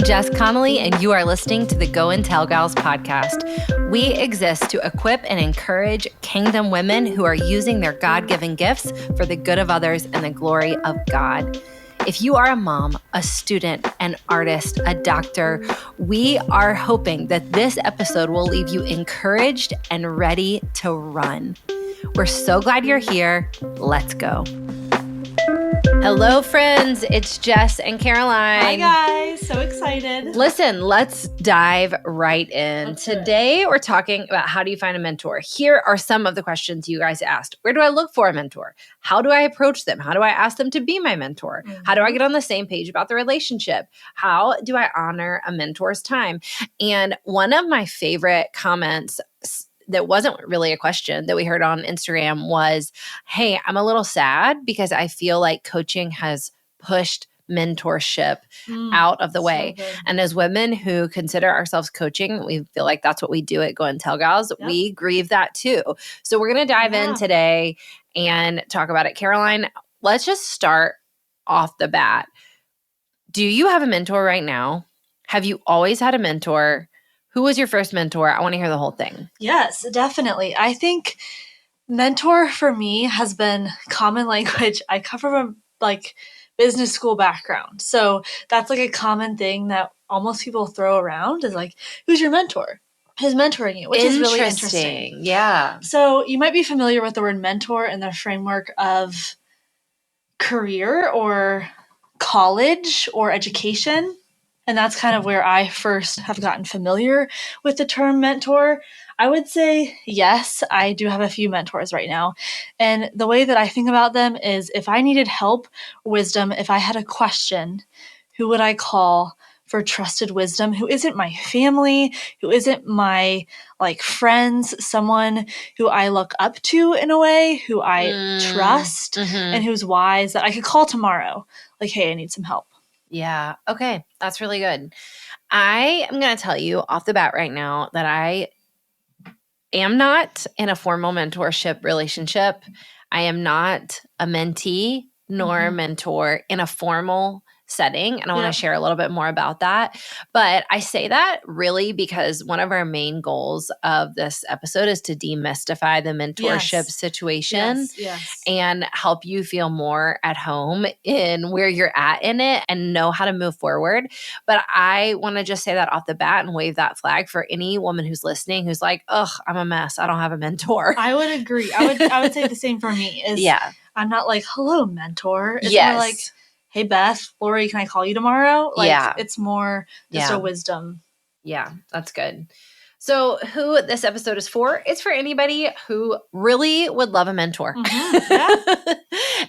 Jess Connolly, and you are listening to the Go and Tell Gals podcast. We exist to equip and encourage kingdom women who are using their God-given gifts for the good of others and the glory of God. If you are a mom, a student, an artist, a doctor, we are hoping that this episode will leave you encouraged and ready to run. We're so glad you're here. Let's go. Hello, friends. It's Jess and Caroline. Hi, guys. So excited. Listen, let's dive right in. Today, we're talking about how do you find a mentor. Here are some of the questions you guys asked. Where do I look for a mentor? How do I approach them? How do I ask them to be my mentor? How do I get on the same page about the relationship? How do I honor a mentor's time? And one of my favorite comments that wasn't really a question that we heard on Instagram was, hey, I'm a little sad because I feel like coaching has pushed mentorship out of the way. Good. And as women who consider ourselves coaching, we feel like that's what we do at Go and Tell Gals. Yep. We grieve that too. So we're going to dive in today and talk about it. Caroline, let's just start off the bat. Do you have a mentor right now? Have you always had a mentor? Who was your first mentor? I want to hear the whole thing. Yes, definitely. I think mentor for me has been common language. I come from a business school background. So that's like a common thing that almost people throw around is like, who's your mentor? Who's mentoring you? Which is really interesting. Yeah. So you might be familiar with the word mentor in the framework of career or college or education. And that's kind of where I first have gotten familiar with the term mentor. I would say, yes, I do have a few mentors right now. And the way that I think about them is if I needed help, wisdom, if I had a question, who would I call for trusted wisdom? Who isn't my family, who isn't my friends, someone who I look up to in a way, who I trust and who's wise that I could call tomorrow. Like, hey, I need some help. Yeah. Okay. That's really good. I am going to tell you off the bat right now that I am not in a formal mentorship relationship. I am not a mentee nor a mentor in a formal setting. And I want to share a little bit more about that. But I say that really because one of our main goals of this episode is to demystify the mentorship situation and help you feel more at home in where you're at in it and know how to move forward. But I want to just say that off the bat and wave that flag for any woman who's listening who's like, ugh, I'm a mess. I don't have a mentor. I would agree. I would say the same for me. I'm not like, hello, mentor. It's more like, hey, Beth, Lori, can I call you tomorrow? It's more just a wisdom. Yeah, that's good. So who this episode is for? It's for anybody who really would love a mentor.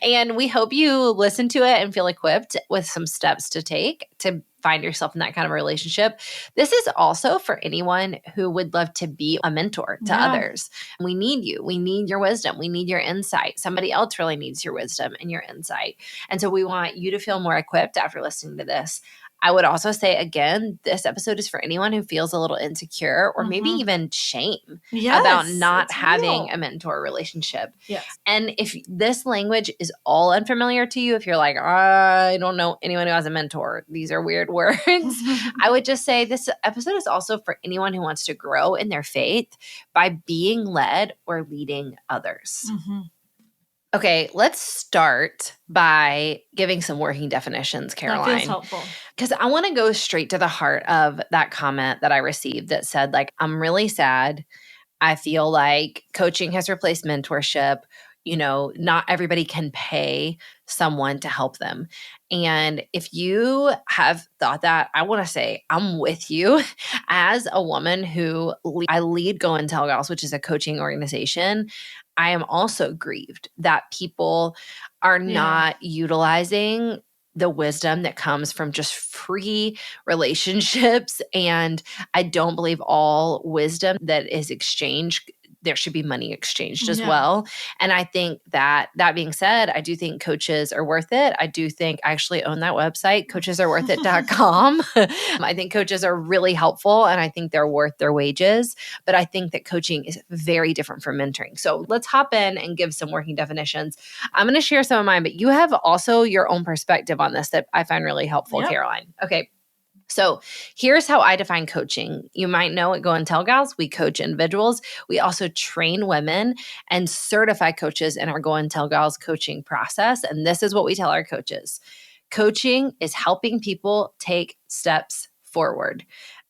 And we hope you listen to it and feel equipped with some steps to take to find yourself in that kind of relationship. This is also for anyone who would love to be a mentor to others. We need you. We need your wisdom. We need your insight. Somebody else really needs your wisdom and your insight. And so we want you to feel more equipped after listening to this. I would also say, again, this episode is for anyone who feels a little insecure or maybe even shame about not having a mentor relationship. Yes. And if this language is all unfamiliar to you, if you're like, I don't know anyone who has a mentor, these are weird words, I would just say this episode is also for anyone who wants to grow in their faith by being led or leading others. Okay, let's start by giving some working definitions, Caroline. That feels helpful. Because I want to go straight to the heart of that comment that I received that said, I'm really sad. I feel like coaching has replaced mentorship. Not everybody can pay someone to help them. And if you have thought that, I want to say I'm with you. As a woman who I lead Go and Tell Gals, which is a coaching organization, I am also grieved that people are not utilizing the wisdom that comes from just free relationships. And I don't believe all wisdom that is exchanged, there should be money exchanged as well. And I think that being said, I do think coaches are worth it. I do think I actually own that website, coachesarworthit.com. I think coaches are really helpful and I think they're worth their wages. But I think that coaching is very different from mentoring. So let's hop in and give some working definitions. I'm going to share some of mine, but you have also your own perspective on this that I find really helpful, Caroline. Okay. So here's how I define coaching. You might know at Go and Tell Gals, we coach individuals. We also train women and certify coaches in our Go and Tell Gals coaching process. And this is what we tell our coaches. Coaching is helping people take steps forward.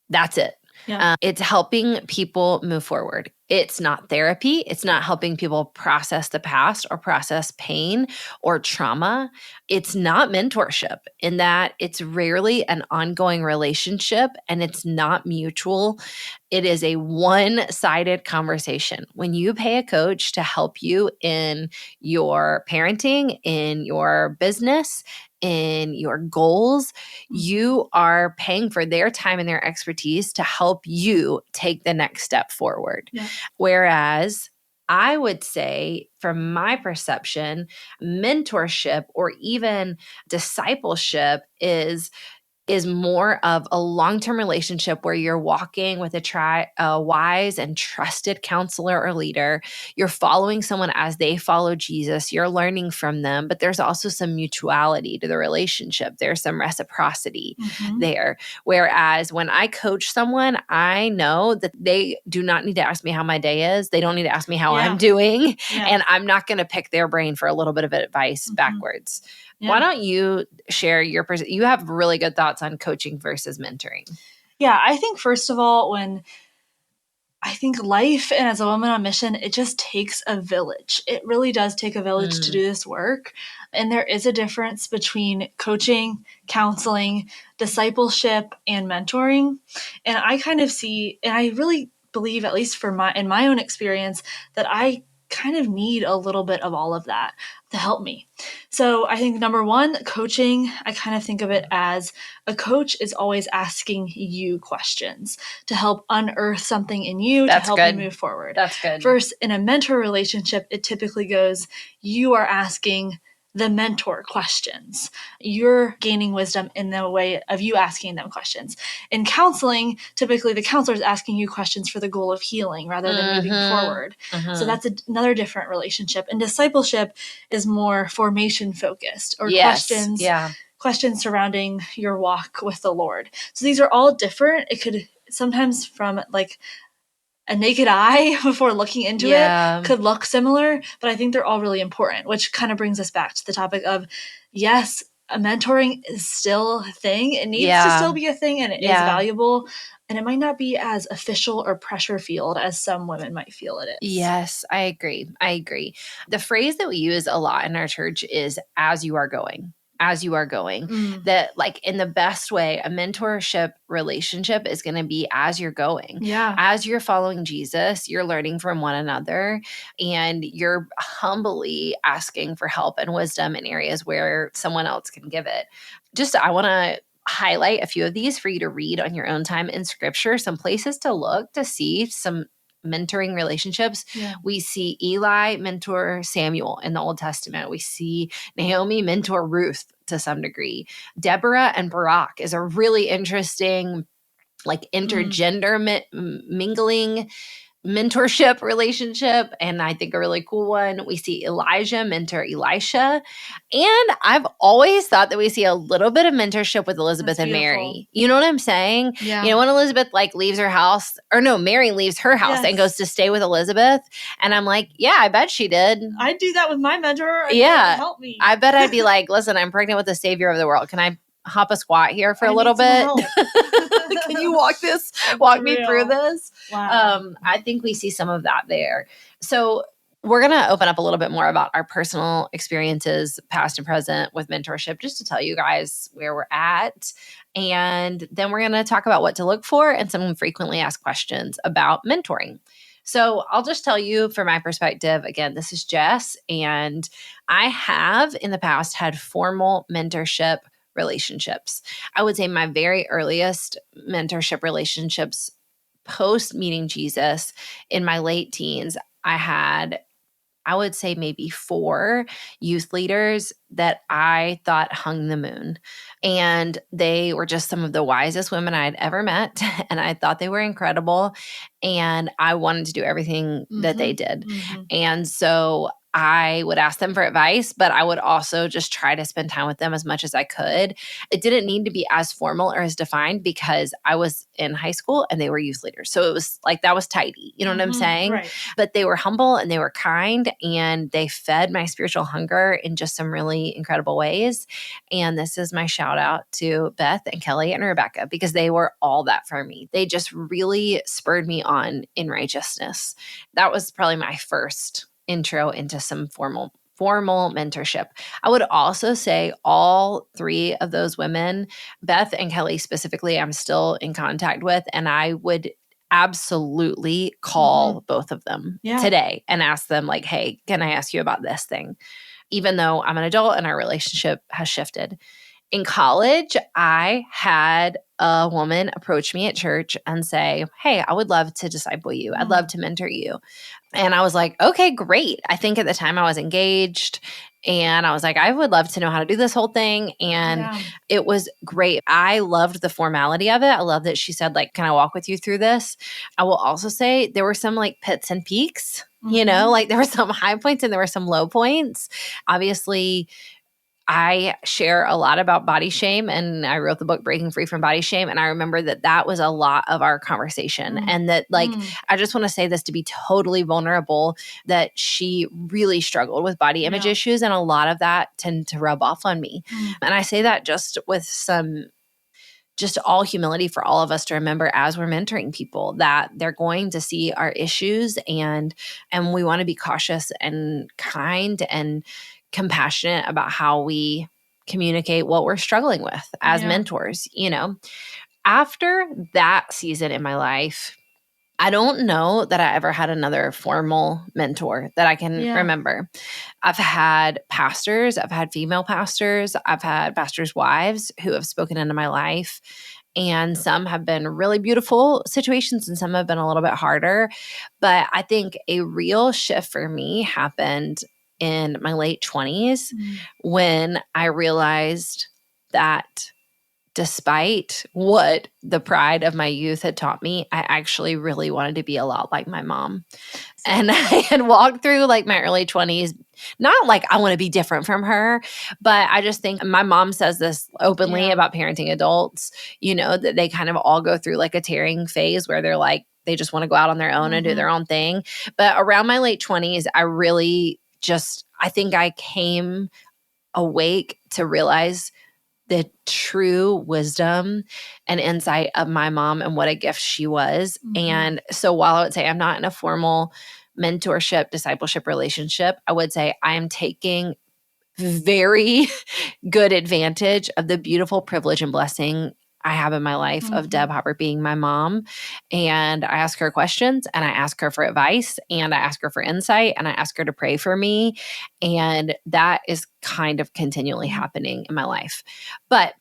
That's it. Yeah. It's helping people move forward. It's not therapy. It's not helping people process the past or process pain or trauma. It's not mentorship in that it's rarely an ongoing relationship and it's not mutual. It is a one-sided conversation. When you pay a coach to help you in your parenting, in your business, in your goals, you are paying for their time and their expertise to help you take the next step forward. Yeah. Whereas I would say, from my perception, mentorship or even discipleship is more of a long-term relationship where you're walking with a wise and trusted counselor or leader. You're following someone as they follow Jesus. You're learning from them, but there's also some mutuality to the relationship. There's some reciprocity there. Whereas when I coach someone, I know that they do not need to ask me how my day is. They don't need to ask me how I'm doing. Yeah. And I'm not going to pick their brain for a little bit of advice backwards. Yeah. Why don't you share your you have really good thoughts on coaching versus mentoring? Yeah, I think first of all, when I think life and as a woman on mission, it just takes a village. It really does take a village to do this work. And there is a difference between coaching, counseling, discipleship, and mentoring. And I kind of see, and I really believe, at least in my own experience, that I kind of need a little bit of all of that to help me. So I think number one, coaching, I kind of think of it as a coach is always asking you questions to help unearth something in you to help you move forward. That's good. Versus in a mentor relationship, it typically goes, you are asking the mentor questions. You're gaining wisdom in the way of you asking them questions. In counseling, typically the counselor is asking you questions for the goal of healing rather than moving forward. So that's another different relationship. And discipleship is more formation focused or questions surrounding your walk with the Lord. So these are all different. It could sometimes from like a naked eye before looking into it could look similar, but I think they're all really important, which kind of brings us back to the topic of, yes, mentoring is still a thing. It needs to still be a thing, and it is valuable, and it might not be as official or pressure-filled as some women might feel it is. Yes, I agree. The phrase that we use a lot in our church is as you are going. That like in the best way, a mentorship relationship is going to be as you're going. As you're following Jesus, you're learning from one another and you're humbly asking for help and wisdom in areas where someone else can give it. I want to highlight a few of these for you to read on your own time in scripture, some places to look to see some mentoring relationships. We see Eli mentor Samuel in the Old Testament. We see Naomi mentor Ruth to some degree. Deborah and Barak is a really interesting like intergender mingling mentorship relationship, and I think a really cool one. We see Elijah mentor Elisha, and I've always thought that we see a little bit of mentorship with Elizabeth and Mary. You know what I'm saying? You know, when Elizabeth like leaves her house, or no, Mary leaves her house and goes to stay with Elizabeth, and I'm like, yeah, I bet she did. I'd do that with my mentor. Help me. I bet I'd be like, listen, I'm pregnant with the savior of the world. Can I hop a squat here for a little bit? Can you walk me through this? Wow. I think we see some of that there. So we're going to open up a little bit more about our personal experiences, past and present, with mentorship, just to tell you guys where we're at. And then we're going to talk about what to look for and some frequently asked questions about mentoring. So I'll just tell you from my perspective, again, this is Jess, and I have in the past had formal mentorship relationships. I would say my very earliest mentorship relationships post meeting Jesus in my late teens, I had, I would say maybe 4 youth leaders that I thought hung the moon. And they were just some of the wisest women I had ever met. And I thought they were incredible. And I wanted to do everything that they did. And so I would ask them for advice, but I would also just try to spend time with them as much as I could. It didn't need to be as formal or as defined because I was in high school and they were youth leaders. So it was like that was tidy. You know what I'm saying? Right. But they were humble and they were kind and they fed my spiritual hunger in just some really incredible ways. And this is my shout out to Beth and Kelly and Rebecca because they were all that for me. They just really spurred me on in righteousness. That was probably my first intro into some formal mentorship. I would also say all three of those women, Beth and Kelly specifically, I'm still in contact with, and I would absolutely call both of them today and ask them like, hey, can I ask you about this thing? Even though I'm an adult and our relationship has shifted. In college, I had a woman approach me at church and say, hey, I would love to disciple you. I'd love to mentor you. And I was like, okay, great. I think at the time I was engaged and I was like, I would love to know how to do this whole thing. And it was great. I loved the formality of it. I love that she said, like, can I walk with you through this? I will also say there were some like pits and peaks, you know, like there were some high points and there were some low points. Obviously, I share a lot about body shame and I wrote the book Breaking Free from Body Shame. And I remember that was a lot of our conversation and that like, I just want to say this to be totally vulnerable that she really struggled with body image issues. And a lot of that tended to rub off on me. And I say that just with just all humility for all of us to remember as we're mentoring people that they're going to see our issues and we want to be cautious and kind and compassionate about how we communicate what we're struggling with as mentors, you know. After that season in my life, I don't know that I ever had another formal mentor that I can remember. I've had pastors, I've had female pastors, I've had pastors' wives who have spoken into my life. And some have been really beautiful situations and some have been a little bit harder. But I think a real shift for me happened in my late 20s when I realized that despite what the pride of my youth had taught me, I actually really wanted to be a lot like my mom. And I had walked through like my early 20s, not like I want to be different from her, but I just think my mom says this openly about parenting adults, you know, that they kind of all go through like a tearing phase where they're like, they just want to go out on their own and do their own thing. But around my late 20s, I really I think I came awake to realize the true wisdom and insight of my mom and what a gift she was. And so while I would say I'm not in a formal mentorship, discipleship relationship, I would say I am taking very good advantage of the beautiful privilege and blessing I have in my life of Deb Hopper being my mom. And I ask her questions and I ask her for advice and I ask her for insight and I ask her to pray for me. And that is kind of continually happening in my life. But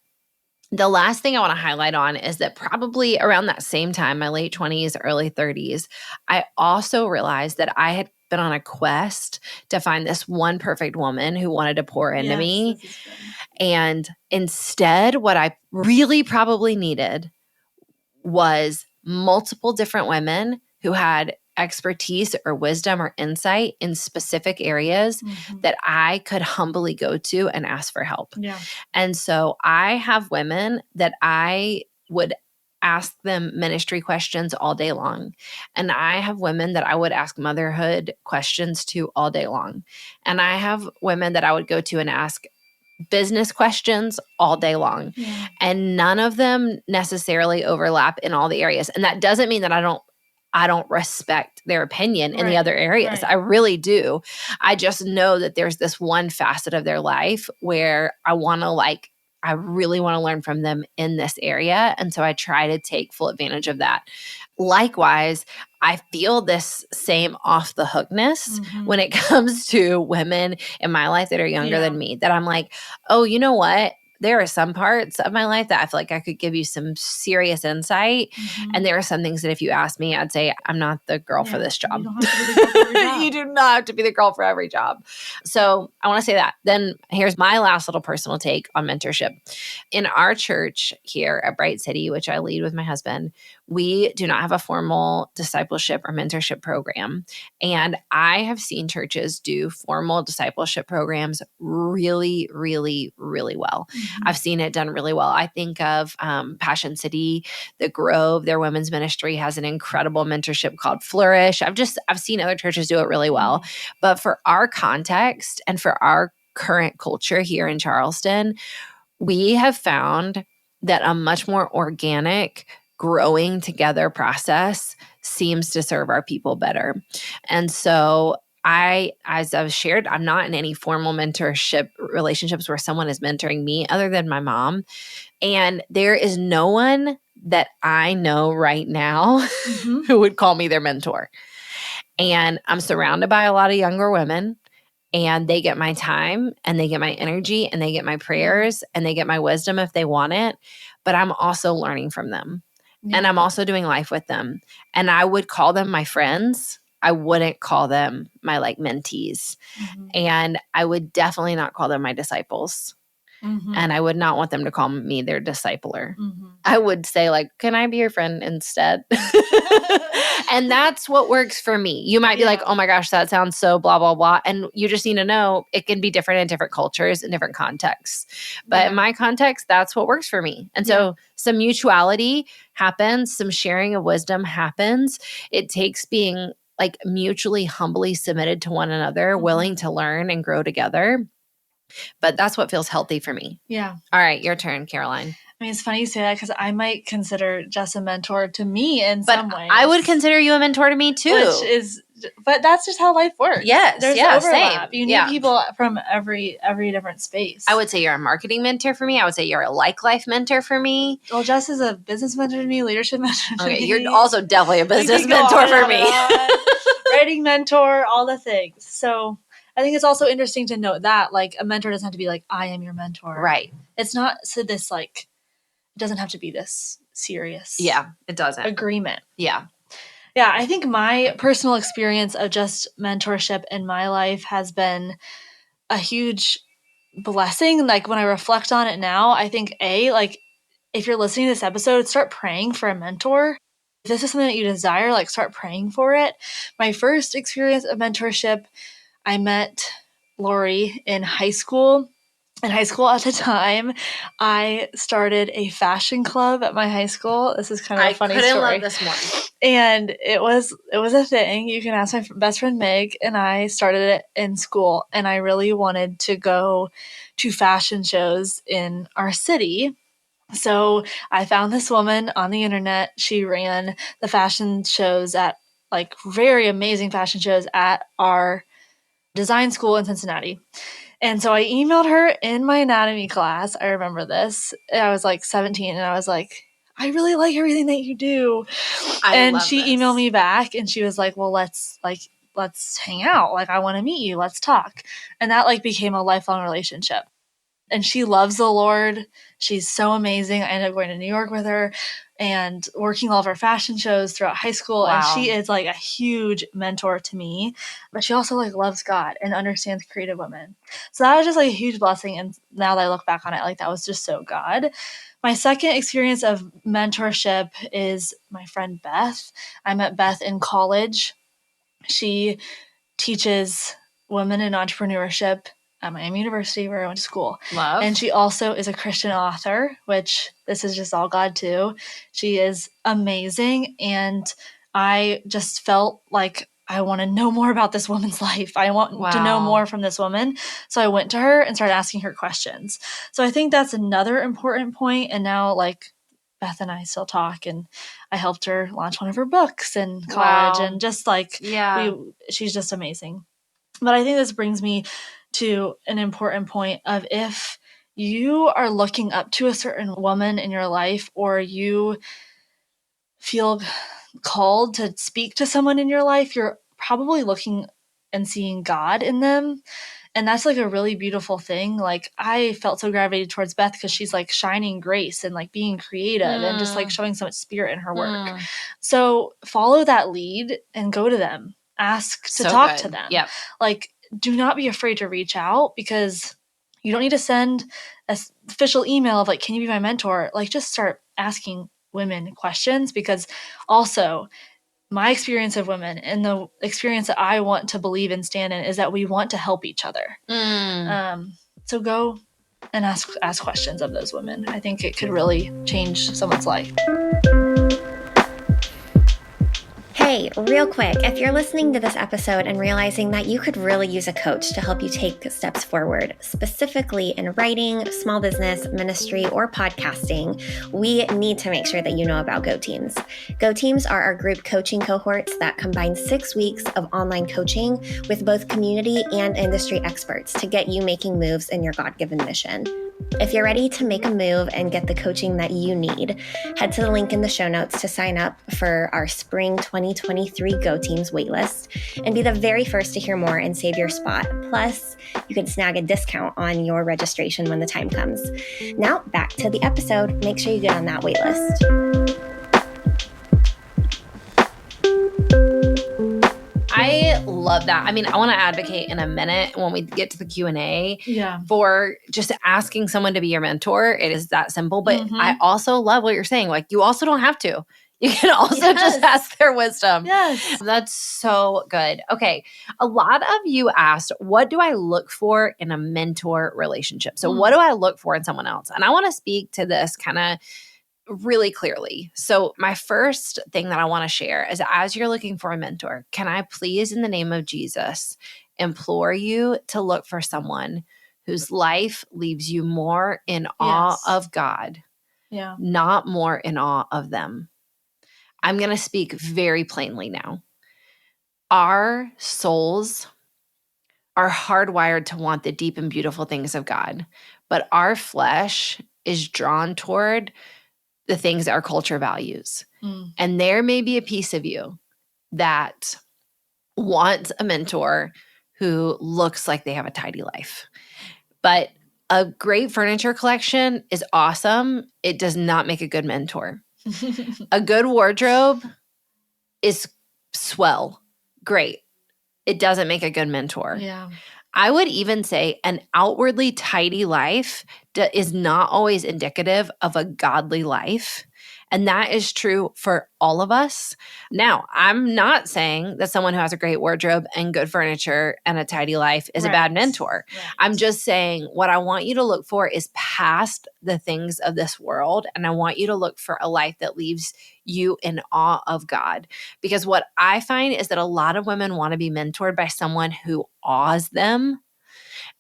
the last thing I want to highlight on is that probably around that same time, my late 20s, early 30s, I also realized that I had been on a quest to find this one perfect woman who wanted to pour into me. And instead, what I really probably needed was multiple different women who had expertise or wisdom or insight in specific areas that I could humbly go to and ask for help. And so I have women that I would ask them ministry questions all day long. And I have women that I would ask motherhood questions to all day long. And I have women that I would go to and ask business questions all day long. And none of them necessarily overlap in all the areas. And that doesn't mean that I don't respect their opinion in the other areas. I really do. I just know that there's this one facet of their life where I really want to learn from them in this area. And so I try to take full advantage of that. Likewise, I feel this same off the hookness when it comes to women in my life that are younger than me, that I'm like, oh, you know what? there are some parts of my life that I feel like I could give you some serious insight. And there are some things that if you ask me, I'd say I'm not the girl for this job. You don't have to be the girl for every job. You do not have to be the girl for every job. So I want to say that. Then here's my last little personal take on mentorship. In our church here at Bright City, which I lead with my husband, we do not have a formal discipleship or mentorship program. And I have seen churches do formal discipleship programs really, really, really well. I've seen it done really well. I think of Passion City, the Grove, their women's ministry has an incredible mentorship called Flourish. I've seen other churches do it really well. But for our context and for our current culture here in Charleston, we have found that a much more organic, growing together process seems to serve our people better. And so as I've shared, I'm not in any formal mentorship relationships where someone is mentoring me other than my mom. And there is no one that I know right now who would call me their mentor. And I'm surrounded by a lot of younger women, and they get my time and they get my energy and they get my prayers and they get my wisdom if they want it. But I'm also learning from them. And I'm also doing life with them. And I would call them my friends. I wouldn't call them my mentees. And I would definitely not call them my disciples. And I would not want them to call me their discipler. I would say can I be your friend instead? And that's what works for me. You might be like, oh my gosh, that sounds so blah, blah, blah. And you just need to know it can be different in different cultures and different contexts. But in my context, that's what works for me. And so some mutuality happens, some sharing of wisdom happens. It takes being mutually humbly submitted to one another, willing to learn and grow together. But that's what feels healthy for me. Yeah. All right, your turn, Caroline. I mean, it's funny you say that because I might consider Jess a mentor to me in some ways. I would consider you a mentor to me too. But that's just how life works. Yes, there's overlap. Same. You need people from every different space. I would say you're a marketing mentor for me. I would say you're a life mentor for me. Well, Jess is a business mentor to me, leadership mentor to me. You're also definitely a business mentor for me. Writing mentor, all the things. So I think it's also interesting to note that a mentor doesn't have to be I am your mentor. Right. It's not this it doesn't have to be this serious. Yeah, it doesn't. Agreement. Yeah. Yeah, I think my personal experience of just mentorship in my life has been a huge blessing. When I reflect on it now, I think if you're listening to this episode, start praying for a mentor. If this is something that you desire, start praying for it. My first experience of mentorship, I met Lori in high school. In high school at the time, I started a fashion club at my high school. This is kind of a funny story. I couldn't love this more. And it was a thing. You can ask my best friend Meg, and I started it in school. And I really wanted to go to fashion shows in our city. So I found this woman on the internet. She ran the fashion shows at very amazing fashion shows at our design school in Cincinnati. And so I emailed her in my anatomy class. I remember this. I was 17 and I was like, I really like everything that you do. And she emailed me back and she was like, well, let's hang out. I want to meet you. Let's talk. And that became a lifelong relationship. And she loves the Lord. She's so amazing. I ended up going to New York with her and working all of her fashion shows throughout high school. Wow. And she is a huge mentor to me, but she also loves God and understands creative women. So that was just a huge blessing. And now that I look back on it, that was just so God. My second experience of mentorship is my friend Beth. I met Beth in college. She teaches women in entrepreneurship at Miami University, where I went to school. Love. And she also is a Christian author, which this is just all God too. She is amazing. And I just felt I want to know more about this woman's life. I want to know more from this woman. So I went to her and started asking her questions. So I think that's another important point. And now Beth and I still talk, and I helped her launch one of her books in college. And just she's just amazing. But I think this brings me to an important point of if you are looking up to a certain woman in your life, or you feel called to speak to someone in your life, you're probably looking and seeing God in them. And that's like a really beautiful thing. Like I felt so gravitated towards Beth because she's like shining grace and like being creative and just like showing so much spirit in her work. So follow that lead and go to them. Ask to talk to them. Yep. Like, do not be afraid to reach out, because you don't need to send an official email of like, can you be my mentor? Like, just start asking women questions, because also my experience of women and the experience that I want to believe and stand in is that we want to help each other. So go and ask questions of those women. I think it could really change someone's life. Hey, real quick, if you're listening to this episode and realizing that you could really use a coach to help you take steps forward, specifically in writing, small business, ministry, or podcasting, we need to make sure that you know about Go Teams. Go Teams are our group coaching cohorts that combine 6 weeks of online coaching with both community and industry experts to get you making moves in your God-given mission. If you're ready to make a move and get the coaching that you need, head to the link in the show notes to sign up for our Spring 2023 Go Teams waitlist and be the very first to hear more and save your spot. Plus, you can snag a discount on your registration when the time comes. Now, back to the episode. Make sure you get on that waitlist. I love that. I mean, I want to advocate in a minute when we get to the Q&A for just asking someone to be your mentor. It is that simple. But I also love what you're saying. Like, you also don't have to. You can also just ask their wisdom. Yes. That's so good. Okay. A lot of you asked, what do I look for in a mentor relationship? So what do I look for in someone else? And I want to speak to this kind of really clearly. So my first thing that I want to share is, as you're looking for a mentor, can I please, in the name of Jesus, implore you to look for someone whose life leaves you more in awe of God, not more in awe of them. I'm going to speak very plainly now. Our souls are hardwired to want the deep and beautiful things of God, but our flesh is drawn toward the things that our culture values. And there may be a piece of you that wants a mentor who looks like they have a tidy life. But a great furniture collection is awesome. It does not make a good mentor. A good wardrobe is swell, great. It doesn't make a good mentor. Yeah. I would even say an outwardly tidy life is not always indicative of a godly life. And that is true for all of us. Now, I'm not saying that someone who has a great wardrobe and good furniture and a tidy life is a bad mentor. Right. I'm just saying what I want you to look for is past the things of this world. And I want you to look for a life that leaves you in awe of God. Because what I find is that a lot of women want to be mentored by someone who awes them.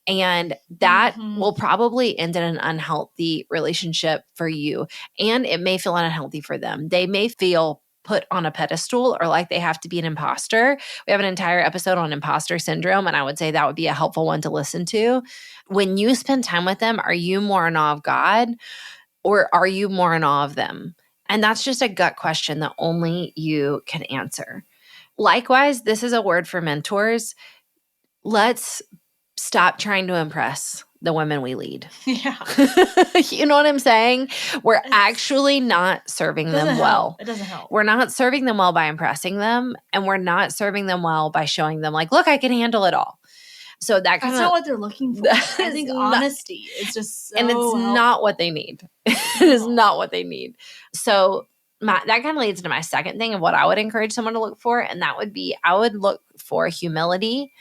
And that will probably end in an unhealthy relationship for you. And it may feel unhealthy for them. They may feel put on a pedestal or like they have to be an imposter. We have an entire episode on imposter syndrome, and I would say that would be a helpful one to listen to. When you spend time with them, are you more in awe of God, or are you more in awe of them? And that's just a gut question that only you can answer. Likewise, this is a word for mentors. Let's stop trying to impress the women we lead. Yeah. You know what I'm saying? We're actually not serving them well. It doesn't help. We're not serving them well by impressing them, and we're not serving them well by showing them like, look, I can handle it all. So that's not what they're looking for. I think honesty is just so and it's helpful. Not what they need. It is not what they need. So that kind of leads to my second thing of what I would encourage someone to look for, and that would be, I would look for humility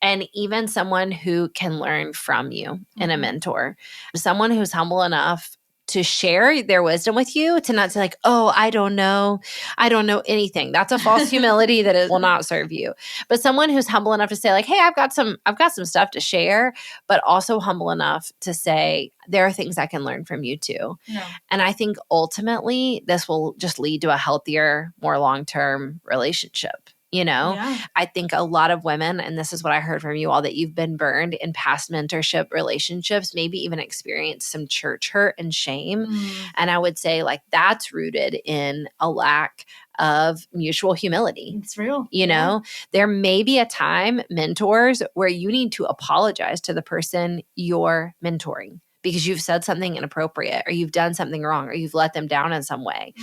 and even someone who can learn from you in a mentor. Someone who's humble enough to share their wisdom with you, to not say like, oh, I don't know anything. That's a false humility that it will not serve you. But someone who's humble enough to say like, hey, I've got some stuff to share, but also humble enough to say, there are things I can learn from you too. Yeah. And I think ultimately this will just lead to a healthier, more long-term relationship. You know, I think a lot of women, and this is what I heard from you all, that you've been burned in past mentorship relationships, maybe even experienced some church hurt and shame. And I would say like that's rooted in a lack of mutual humility. It's real. You know, there may be a time, mentors, where you need to apologize to the person you're mentoring because you've said something inappropriate or you've done something wrong or you've let them down in some way.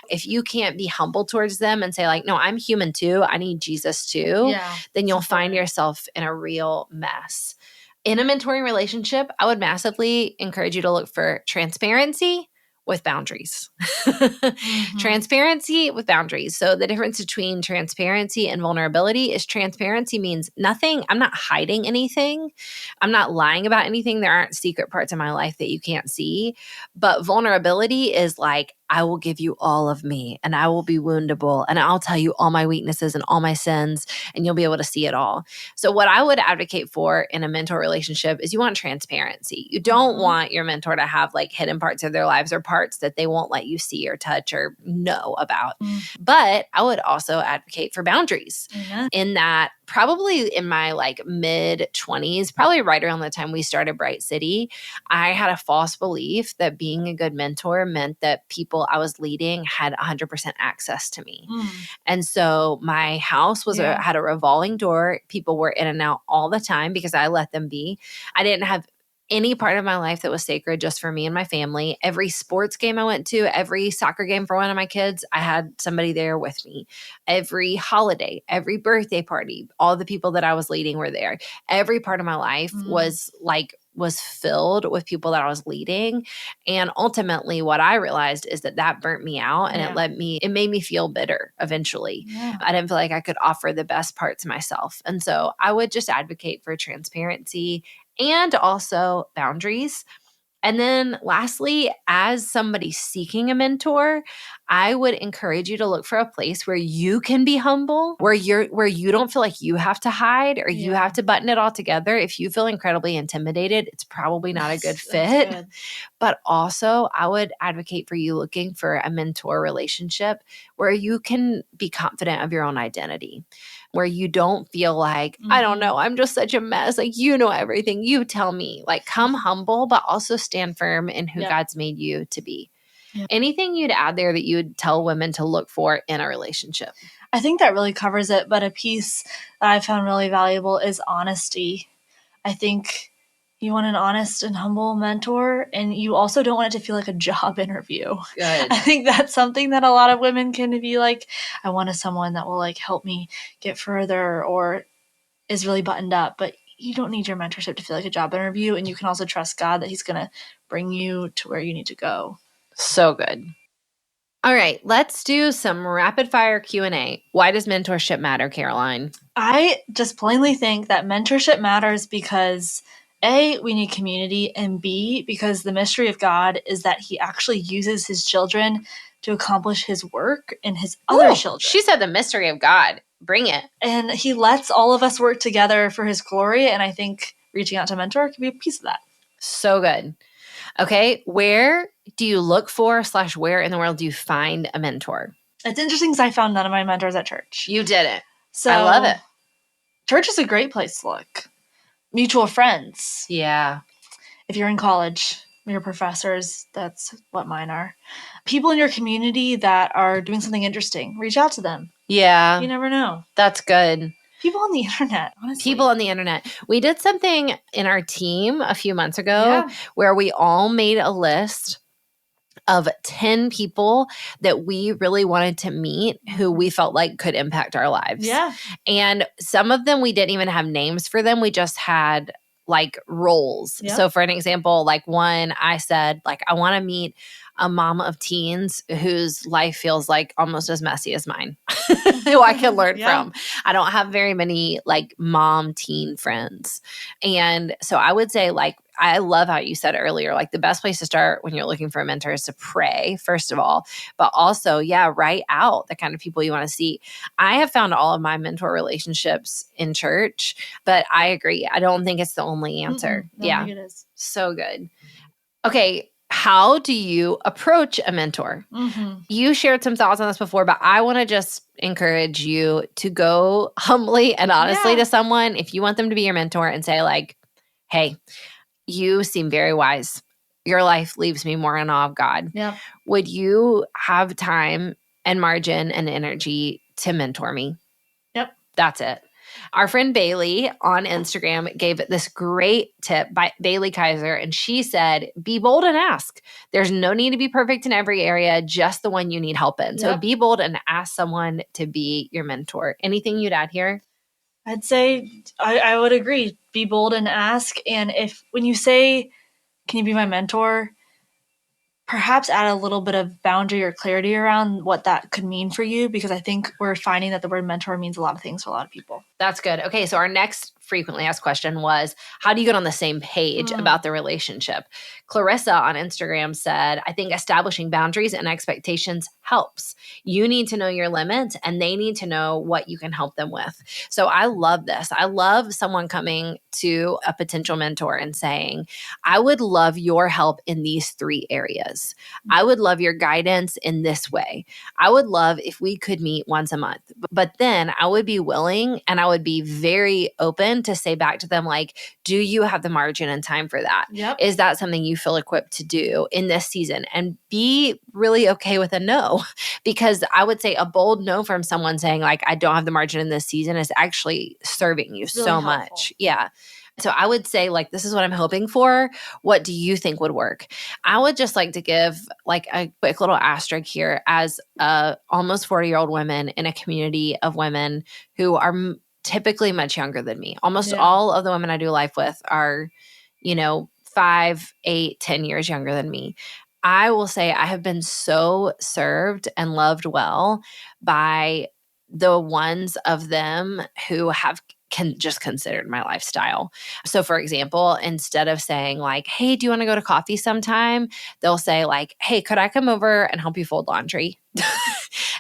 If you can't be humble towards them and say like, no, I'm human too, I need Jesus too, then you'll find yourself in a real mess. In a mentoring relationship, I would massively encourage you to look for transparency with boundaries. Transparency with boundaries. So the difference between transparency and vulnerability is transparency means nothing. I'm not hiding anything. I'm not lying about anything. There aren't secret parts of my life that you can't see. But vulnerability is like, I will give you all of me and I will be woundable and I'll tell you all my weaknesses and all my sins and you'll be able to see it all. So what I would advocate for in a mentor relationship is you want transparency. You don't want your mentor to have like hidden parts of their lives or parts that they won't let you see or touch or know about. But I would also advocate for boundaries in that probably in my like mid 20s, probably right around the time we started Bright City, I had a false belief that being a good mentor meant that people I was leading had 100% access to me. And so my house was had a revolving door. People were in and out all the time because I let them be. I didn't have any part of my life that was sacred just for me and my family. Every sports game I went to, every soccer game for one of my kids, I had somebody there with me. Every holiday, every birthday party, all the people that I was leading were there. Every part of my life was filled with people that I was leading. And ultimately what I realized is that burnt me out and it made me feel bitter eventually. I didn't feel like I could offer the best parts of myself. And so I would just advocate for transparency and also boundaries. And then lastly, as somebody seeking a mentor, I would encourage you to look for a place where you can be humble, where you don't feel like you have to hide or you have to button it all together. If you feel incredibly intimidated, it's probably not a good fit. Good. But also, I would advocate for you looking for a mentor relationship where you can be confident of your own identity, where you don't feel like, I don't know, I'm just such a mess. Like, you know everything. You tell me. Like, come humble, but also stand firm in who God's made you to be. Anything you'd add there that you would tell women to look for in a relationship? I think that really covers it. But a piece that I found really valuable is honesty. I think you want an honest and humble mentor, and you also don't want it to feel like a job interview. Good. I think that's something that a lot of women can be like, I want someone that will like help me get further or is really buttoned up. But you don't need your mentorship to feel like a job interview, and you can also trust God that He's going to bring you to where you need to go. So good. All right, let's do some rapid fire Q&A. Why does mentorship matter, Caroline? I just plainly think that mentorship matters because A, we need community, and B, because the mystery of God is that He actually uses His children to accomplish His work and His other children. She said the mystery of God. Bring it. And He lets all of us work together for His glory, and I think reaching out to a mentor can be a piece of that. So good. Okay, where do you look for / where in the world do you find a mentor? It's interesting because I found none of my mentors at church. You didn't. So I love it. Church is a great place to look. Mutual friends. Yeah. If you're in college, your professors, that's what mine are. People in your community that are doing something interesting, reach out to them. Yeah. You never know. That's good. People on the internet, honestly. People on the internet. We did something in our team a few months ago where we all made a list of 10 people that we really wanted to meet who we felt like could impact our lives. Yeah. And some of them, we didn't even have names for them. We just had like roles. Yep. So for an example, like one, I said, like, I want to meet a mom of teens whose life feels like almost as messy as mine, who I can learn from. I don't have very many like mom teen friends. And so I would say, like, I love how you said earlier, like the best place to start when you're looking for a mentor is to pray, first of all, but also, write out the kind of people you want to see. I have found all of my mentor relationships in church, but I agree. I don't think it's the only answer. I don't think it is. So good. Okay. How do you approach a mentor? You shared some thoughts on this before, but I want to just encourage you to go humbly and honestly to someone if you want them to be your mentor and say like, hey, you seem very wise. Your life leaves me more in awe of God. Yeah. Would you have time and margin and energy to mentor me. Yep. That's it. Our friend Bailey on Instagram gave this great tip by Bailey Kaiser, and she said, be bold and ask. There's no need to be perfect in every area, just the one you need help in. So be bold and ask someone to be your mentor. Anything you'd add here? I'd say I would agree. Be bold and ask. And when you say, can you be my mentor? Perhaps add a little bit of boundary or clarity around what that could mean for you, because I think we're finding that the word mentor means a lot of things for a lot of people. That's good. Okay, so our next frequently asked question was, how do you get on the same page about the relationship? Clarissa on Instagram said, I think establishing boundaries and expectations helps. You need to know your limits and they need to know what you can help them with. So I love this. I love someone coming to a potential mentor and saying, I would love your help in these 3 areas. I would love your guidance in this way. I would love if we could meet once a month. But then I would be willing and I would be very open to say back to them, like, do you have the margin and time for that? Yep. Is that something you feel equipped to do in this season? And be really okay with a no, because I would say a bold no from someone saying, like, I don't have the margin in this season is actually serving you Really so helpful. much. Yeah. So I would say, like, this is what I'm hoping for. What do you think would work? I would just like to give like a quick little asterisk here as almost 40-year-old women in a community of women who are typically much younger than me. Almost all of the women I do life with are, 5, 8, 10 years younger than me. I will say I have been so served and loved well by the ones of them who have just considered my lifestyle. So for example, instead of saying like, hey, do you want to go to coffee sometime? They'll say like, hey, could I come over and help you fold laundry?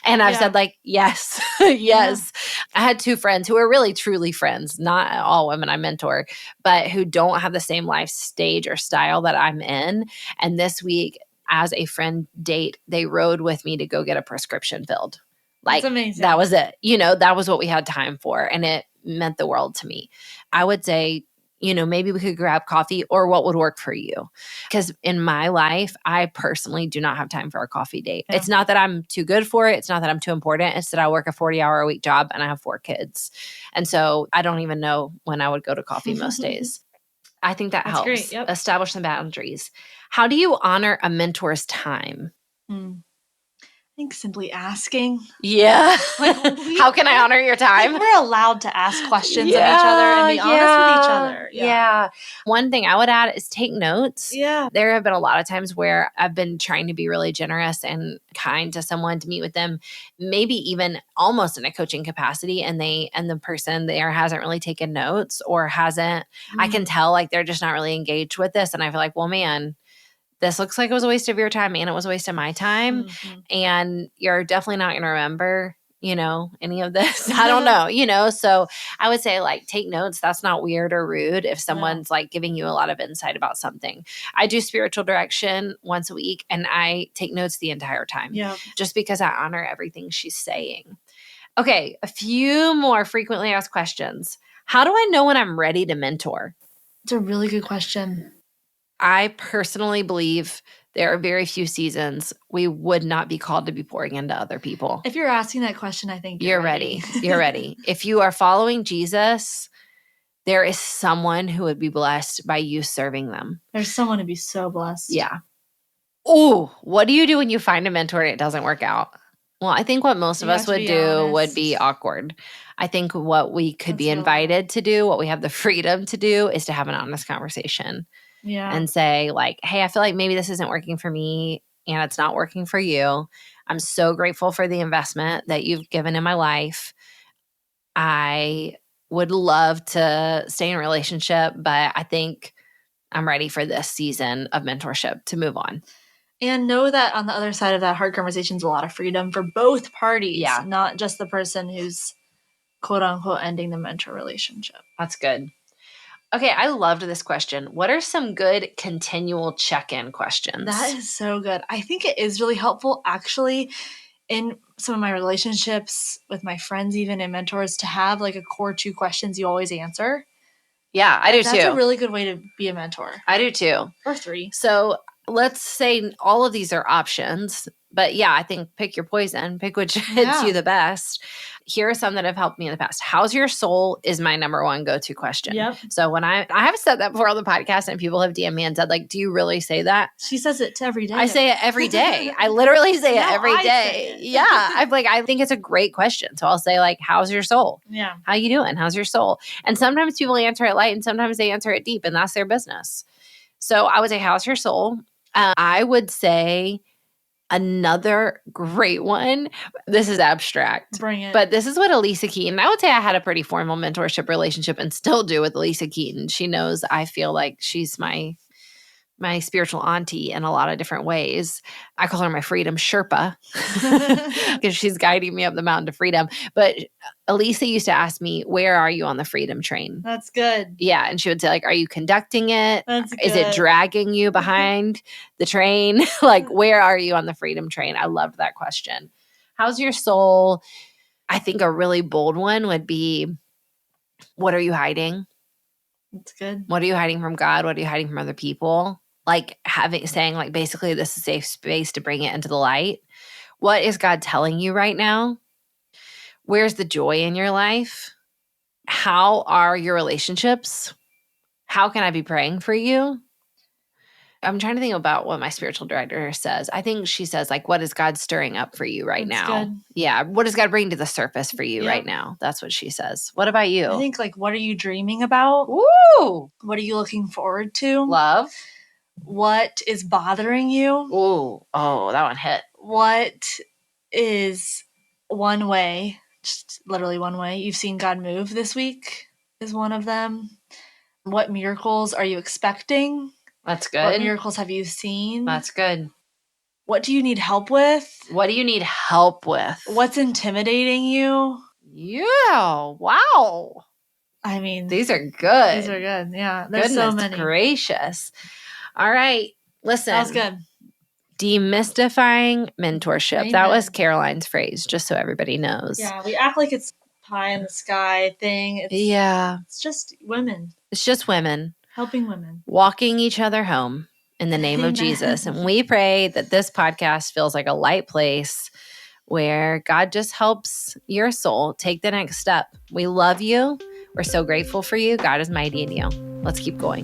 And I've said like, yes, yes. I had 2 friends who are really truly friends, not all women I mentor, but who don't have the same life stage or style that I'm in. And this week, as a friend date, they rode with me to go get a prescription filled. Like, that's amazing. That was it. That was what we had time for. And it meant the world to me. I would say, maybe we could grab coffee, or what would work for you? Because in my life, I personally do not have time for a coffee date. Yeah. It's not that I'm too good for it. It's not that I'm too important. It's that I work a 40-hour-a-week job and I have 4 kids. And so I don't even know when I would go to coffee most days. I think that helps. Great. Yep. Establish some boundaries. How do you honor a mentor's time? I think simply asking. Yeah. Like, how can I honor your time? Like, we're allowed to ask questions of each other and be honest with each other. Yeah. One thing I would add is take notes. Yeah. There have been a lot of times where I've been trying to be really generous and kind to someone to meet with them, maybe even almost in a coaching capacity, and the person there hasn't really taken notes or hasn't, I can tell like they're just not really engaged with this. And I feel like, well, man, this looks like it was a waste of your time and it was a waste of my time. And you're definitely not going to remember, any of this. I don't know, so I would say like take notes. That's not weird or rude if someone's like giving you a lot of insight about something. I do spiritual direction once a week and I take notes the entire time just because I honor everything she's saying. Okay. A few more frequently asked questions. How do I know when I'm ready to mentor? It's a really good question. I personally believe there are very few seasons we would not be called to be pouring into other people. If you're asking that question, I think you're ready. You're ready. If you are following Jesus, there is someone who would be blessed by you serving them. There's someone to be so blessed. Yeah. Oh, what do you do when you find a mentor and it doesn't work out? Well, I think what most of us would do would be awkward. I think what we could be invited to do, what we have the freedom to do, is to have an honest conversation. Yeah. And say like, hey, I feel like maybe this isn't working for me and it's not working for you. I'm so grateful for the investment that you've given in my life. I would love to stay in a relationship, but I think I'm ready for this season of mentorship to move on. And know that on the other side of that hard conversation is a lot of freedom for both parties, not just the person who's quote unquote ending the mentor relationship. That's good. Okay, I loved this question. What are some good continual check-in questions? That is so good. I think it is really helpful actually in some of my relationships with my friends, even and mentors, to have like a core 2 questions you always answer. Yeah, I do too. That's a really good way to be a mentor. I do too. Or 3. So let's say all of these are options. But yeah, I think pick your poison, pick which hits you the best. Here are some that have helped me in the past. How's your soul is my number one go-to question. Yep. So when I have said that before on the podcast and people have DM'd me and said like, do you really say that? She says it every day. I say it every day. I literally say it every I day. say it. Yeah. I think it's a great question. So I'll say like, how's your soul? Yeah. How you doing? How's your soul? And sometimes people answer it light and sometimes they answer it deep and that's their business. So I would say, how's your soul? I would say another great one. This is abstract. Bring it. But this is what Elisa Keaton, I would say I had a pretty formal mentorship relationship and still do with Elisa Keaton. She knows I feel like she's my spiritual auntie in a lot of different ways. I call her my freedom Sherpa because she's guiding me up the mountain to freedom. But Elisa used to ask me, where are you on the freedom train? That's good. Yeah. And she would say like, are you conducting it? That's good. Is it dragging you behind the train? Like, where are you on the freedom train? I loved that question. How's your soul? I think a really bold one would be, what are you hiding? That's good. What are you hiding from God? What are you hiding from other people? Like saying like, basically this is a safe space to bring it into the light. What is God telling you right now? Where's the joy in your life? How are your relationships? How can I be praying for you? I'm trying to think about what my spiritual director says. I think she says like, what is God stirring up for you right That's now? good. Yeah. What does God bring to the surface for you right now? That's what she says. What about you? I think like, what are you dreaming about? Ooh. What are you looking forward to? Love. What is bothering you? Ooh. Oh, that one hit. What is one way, just literally one way, you've seen God move this week is one of them. What miracles are you expecting? That's good. What miracles have you seen? That's good. What do you need help with? What do you need help with? What's intimidating you? Yeah. Wow. I mean, These are good. These are good. Yeah. There's Goodness so many. gracious. All right. Listen. That was good. Demystifying mentorship. Amen. That was Caroline's phrase, just so everybody knows. Yeah. We act like it's pie in the sky thing. It's just women. It's just women. Helping women. Walking each other home in the name of Jesus. And we pray that this podcast feels like a light place where God just helps your soul take the next step. We love you. We're so grateful for you. God is mighty in you. Let's keep going.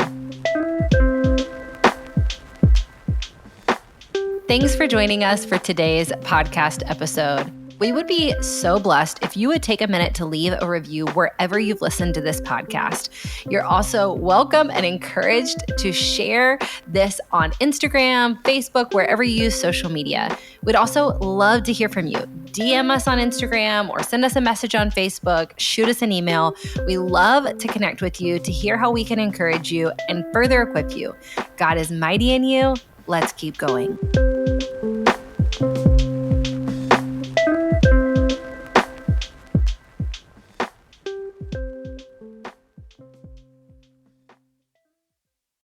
Thanks for joining us for today's podcast episode. We would be so blessed if you would take a minute to leave a review wherever you've listened to this podcast. You're also welcome and encouraged to share this on Instagram, Facebook, wherever you use social media. We'd also love to hear from you. DM us on Instagram or send us a message on Facebook, shoot us an email. We love to connect with you to hear how we can encourage you and further equip you. God is mighty in you. Let's keep going.